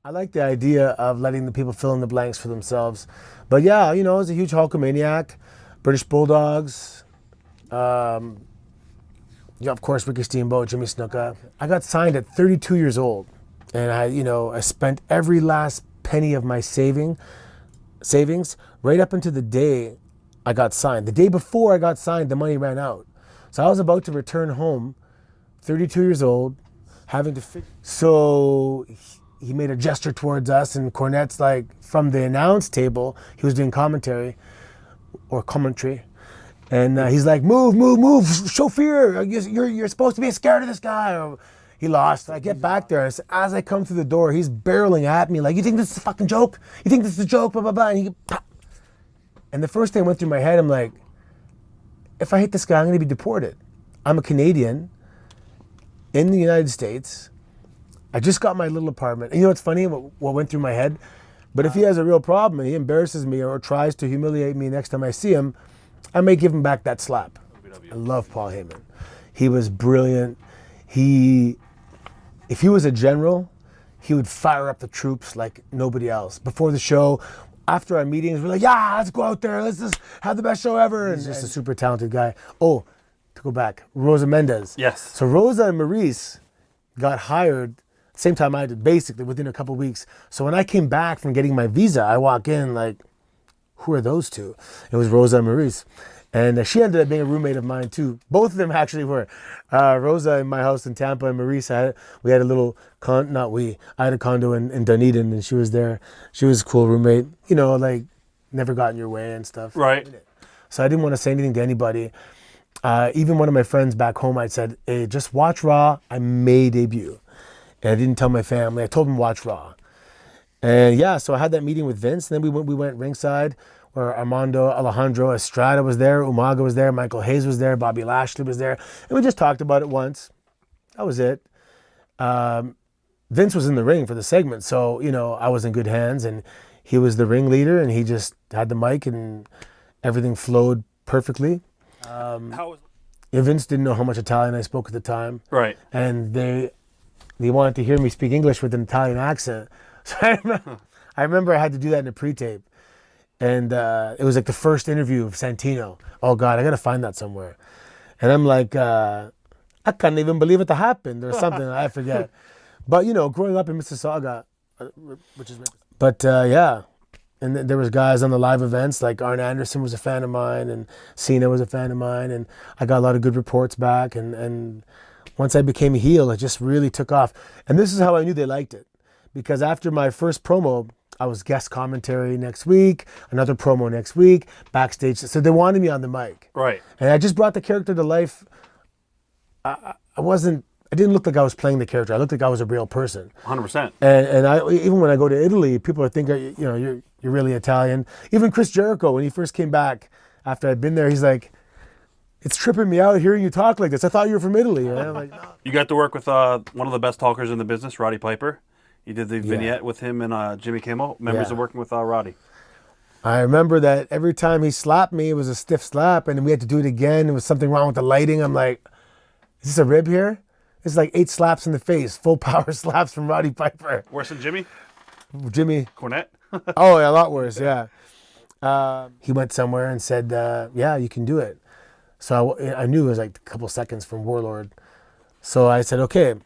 I like the idea of letting the people fill in the blanks for themselves. But yeah, I was a huge Hulkamaniac, British Bulldogs, yeah, of course, Ricky Steamboat, Jimmy Snuka. I got signed at 32 years old, and I spent every last penny of my savings right up until the day I got signed. The day before I got signed, the money ran out. So I was about to return home, 32 years old, having to So he made a gesture towards us, and Cornette's like, from the announce table, he was doing commentary, or commentary, and he's like, move, move, move, show fear. You're supposed to be scared of this guy. Or, he lost. I get back there. As I come through the door, he's barreling at me like, you think this is a fucking joke? You think this is a joke? Blah, blah, blah. And the first thing went through my head, I'm like, if I hit this guy, I'm going to be deported. I'm a Canadian in the United States. I just got my little apartment. And you know what's funny? What went through my head? But if he has a real problem and he embarrasses me or tries to humiliate me next time I see him, I may give him back that slap. I love Paul Heyman. He was brilliant. If he was a general, he would fire up the troops like nobody else. Before the show, after our meetings, we're like, yeah, let's go out there. Let's just have the best show ever. He's just a super talented guy. Oh, to go back, Rosa Mendez. Yes. So Rosa and Maurice got hired same time I did, basically within a couple of weeks. So when I came back from getting my visa, I walk in like, who are those two? It was Rosa and Maurice. And she ended up being a roommate of mine too. Both of them actually were. Rosa in my house in Tampa, and Maurice, we had a little, I had a condo in Dunedin, and she was there. She was a cool roommate, like never got in your way and stuff. Right. So I didn't want to say anything to anybody. Even one of my friends back home, I said, hey, just watch Raw. I may debut. And I didn't tell my family. I told them watch Raw. And yeah, so I had that meeting with Vince. And then we went ringside where Armando Alejandro Estrada was there, Umaga was there, Michael Hayes was there, Bobby Lashley was there. And we just talked about it once. That was it. Vince was in the ring for the segment. So, I was in good hands. And he was the ringleader. And he just had the mic and everything flowed perfectly. Vince didn't know how much Italian I spoke at the time. Right. And they wanted to hear me speak English with an Italian accent. So I remember I had to do that in a pre-tape. And it was like the first interview of Santino. Oh God, I gotta find that somewhere. And I'm like, I can't even believe it happened or something, I forget. But growing up in Mississauga, yeah. And there was guys on the live events, like Arn Anderson was a fan of mine, and Cena was a fan of mine, and I got a lot of good reports back. And once I became a heel, it just really took off. And this is how I knew they liked it. Because after my first promo, I was guest commentary next week, another promo next week, backstage. So they wanted me on the mic. Right. And I just brought the character to life. I didn't look like I was playing the character. I looked like I was a real person. 100%. And I, even when I go to Italy, people are thinking, you're really Italian. Even Chris Jericho, when he first came back after I'd been there, he's like, it's tripping me out hearing you talk like this. I thought you were from Italy. And I'm like, no. You got to work with one of the best talkers in the business, Roddy Piper. You did the vignette with him and Jimmy Kimmel. Memories of working with Roddy. I remember that every time he slapped me, it was a stiff slap, and we had to do it again. There was something wrong with the lighting. I'm like, is this a rib here? It's like 8 slaps in the face, full power slaps from Roddy Piper. Worse than Jimmy? Jimmy. Cornette? Oh, yeah, a lot worse, yeah. He went somewhere and said, yeah, you can do it. So I knew it was like a couple seconds from Warlord. So I said, okay, I'm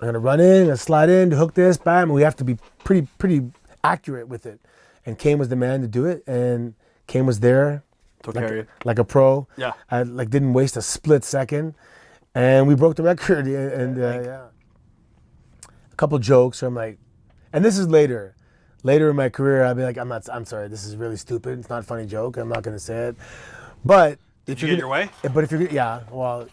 going to run in, I'm going to slide in, hook this, bam, and we have to be pretty accurate with it. And Kane was the man to do it, and Kane was there. Took care of you. Like a pro. Yeah. I didn't waste a split second. And we broke the record, and yeah. A couple jokes, so I'm like, and this is later. Later in my career, I'll be like, I'm sorry, this is really stupid. It's not a funny joke. I'm not going to say it. But Did you get your way? But if you're, well,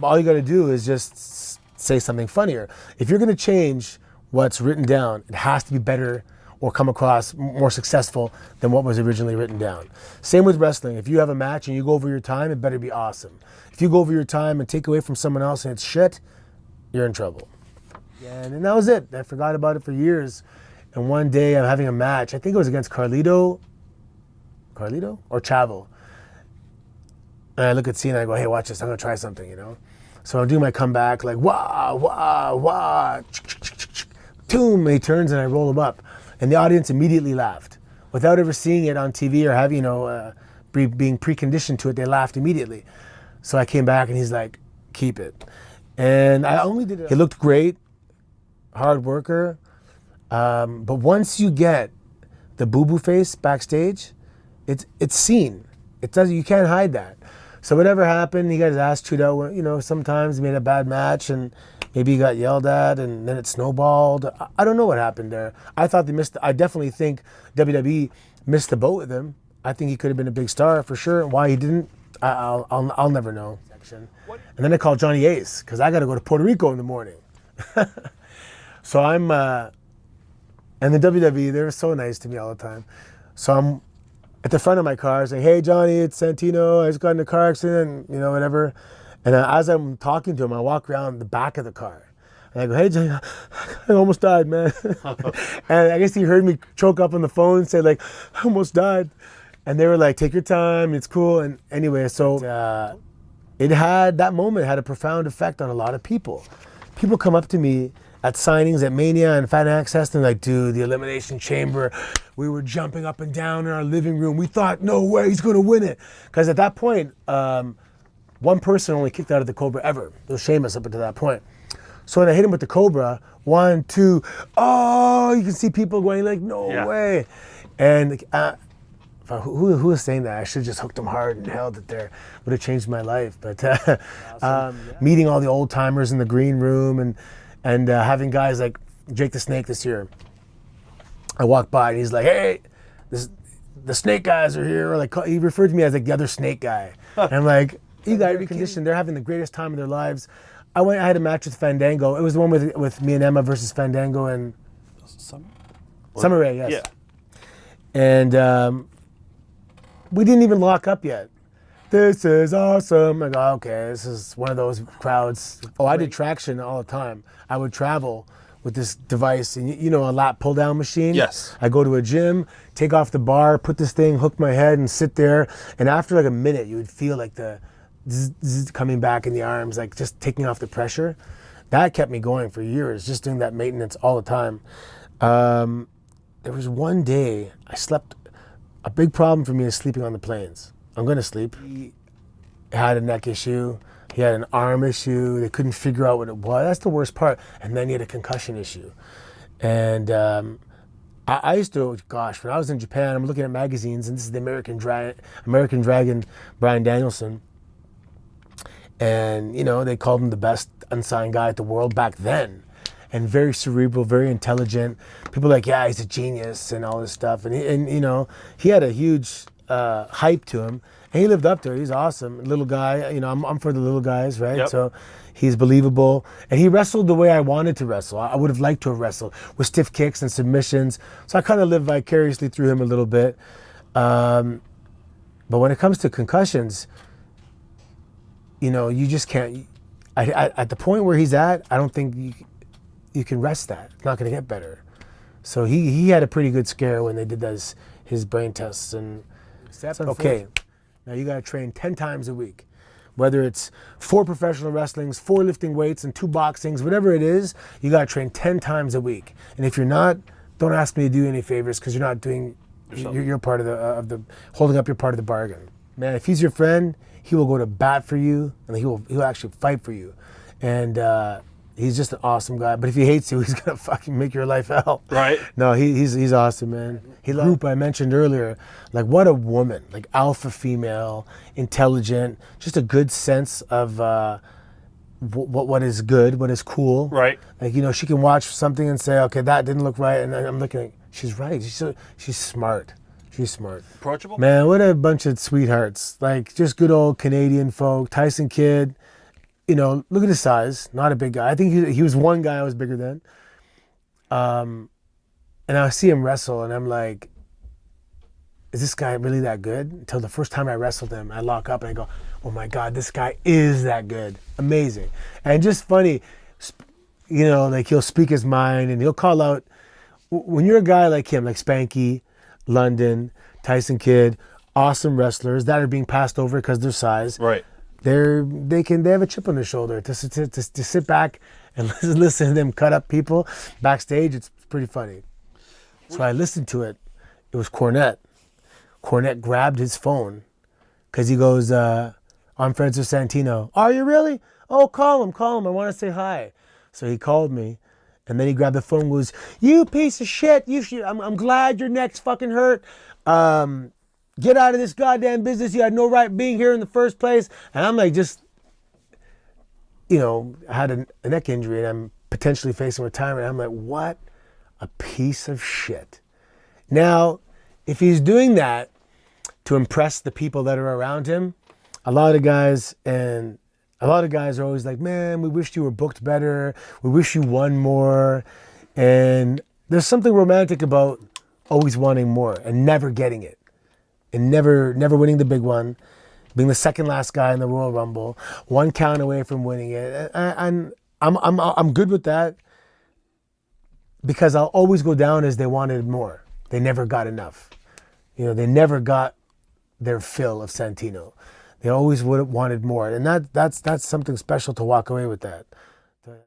all you got to do is just say something funnier. If you're going to change what's written down, it has to be better or come across more successful than what was originally written down. Same with wrestling. If you have a match and you go over your time, it better be awesome. If you go over your time and take away from someone else and it's shit, you're in trouble. Yeah, and that was it. I forgot about it for years. And one day I'm having a match. I think it was against Carlito or Chavo. And I look at Cena and I go, hey, watch this. I'm going to try something, So I'm doing my comeback, like, wah, wah, wah. Toom, he turns and I roll him up. And the audience immediately laughed. Without ever seeing it on TV or having, being preconditioned to it, they laughed immediately. So I came back and he's like, keep it. And I only did it. He looked great, hard worker. But once you get the boo-boo face backstage, it's seen. You can't hide that. So whatever happened, he got his ass chewed out. Sometimes he made a bad match and maybe he got yelled at and then it snowballed. I don't know what happened there. I thought I definitely think WWE missed the boat with him. I think he could have been a big star for sure. Why he didn't, I'll never know. And then I called Johnny Ace because I got to go to Puerto Rico in the morning. So I'm, and the WWE, they're so nice to me all the time. So I'm at the front of my car saying, hey, Johnny, it's Santino. I just got in a car accident, whatever. And as I'm talking to him, I walk around the back of the car. And I go, hey, Johnny, I almost died, man. And I guess he heard me choke up on the phone and say, like, I almost died. And they were like, take your time. It's cool. And anyway, so that moment had a profound effect on a lot of people. People come up to me at signings at Mania and Fan Access, and like, dude, the Elimination Chamber, we were jumping up and down in our living room. We thought, no way, he's going to win it. Because at that point, one person only kicked out of the Cobra ever. It was Sheamus up until that point. So when I hit him with the Cobra, 1, 2, oh, you can see people going like, no way. And who was saying that? I should have just hooked them hard and held it there. Would have changed my life. But meeting all the old timers in the green room and having guys like Jake the Snake this year. I walked by and he's like, hey, the Snake guys are here. Or like, he referred to me as like the other Snake guy. And I'm like, you got reconditioned. They're having the greatest time of their lives. I had a match with Fandango. It was the one with me and Emma versus Fandango and Summer Rae, yes. Yeah. And we didn't even lock up yet. This is awesome. I go, okay, this is one of those crowds. Oh, I did traction all the time. I would travel with this device, and a lat pull down machine? Yes. I go to a gym, take off the bar, put this thing, hook my head, and sit there. And after like a minute, you would feel like the zzz coming back in the arms, like just taking off the pressure. That kept me going for years, just doing that maintenance all the time. There was one day I slept. A big problem for me is sleeping on the planes. I'm going to sleep. He had a neck issue. He had an arm issue. They couldn't figure out what it was. That's the worst part. And then he had a concussion issue. And I used to, when I was in Japan, I'm looking at magazines, and this is the American Dragon, Bryan Danielson. And, they called him the best unsigned guy at the world back then. And very cerebral, very intelligent. People like, yeah, he's a genius and all this stuff. And he had a huge hype to him. And he lived up to it. He's awesome. Little guy, I'm for the little guys, right? Yep. So he's believable. And he wrestled the way I wanted to wrestle. I would have liked to have wrestled with stiff kicks and submissions. So I kind of lived vicariously through him a little bit. But when it comes to concussions, you just can't. At the point where he's at, I don't think you can rest that. It's not going to get better. So he had a pretty good scare when they did his brain tests. And okay, now you got to train 10 times a week. Whether it's 4 professional wrestlings, 4 lifting weights, and 2 boxings, whatever it is, you got to train 10 times a week. And if you're not, don't ask me to do any favors because you're not doing your part of the holding up your part of the bargain. Man, if he's your friend, he will go to bat for you, and he'll actually fight for you. And he's just an awesome guy. But if he hates you, he's gonna fucking make your life hell. Right. No, he's awesome, man. He group I mentioned earlier, like what a woman, like alpha female, intelligent, just a good sense of what is good, what is cool. Right. Like she can watch something and say, okay, that didn't look right, and I'm looking like she's right. She's smart. She's smart. Approachable. Man, what a bunch of sweethearts. Like just good old Canadian folk. Tyson Kidd. Look at his size. Not a big guy. I think he was one guy I was bigger than. And I see him wrestle, and I'm like, is this guy really that good? Until the first time I wrestled him, I lock up and I go, oh my God, this guy is that good. Amazing. And just funny, like he'll speak his mind and he'll call out. When you're a guy like him, like Spanky, London, Tyson Kidd, awesome wrestlers that are being passed over because of their size. Right. They have a chip on their shoulder to sit back and listen to them cut up people backstage. It's pretty funny. So I listened to it. It was Cornette. Cornette grabbed his phone because he goes, I'm friends with Santino. Are you really? Oh, call him. I want to say hi. So he called me, and then he grabbed the phone and goes, you piece of shit. I'm glad your neck's fucking hurt. Get out of this goddamn business. You had no right being here in the first place. And I'm like, just, I had a neck injury and I'm potentially facing retirement. I'm like, what a piece of shit. Now, if he's doing that to impress the people that are around him, a lot of guys are always like, man, we wish you were booked better. We wish you won more. And there's something romantic about always wanting more and never getting it. And never winning the big one, being the second last guy in the Royal Rumble, one count away from winning it. And I'm good with that because I'll always go down as they wanted more. They never got enough. They never got their fill of Santino. They always would have wanted more. And that's something special to walk away with that.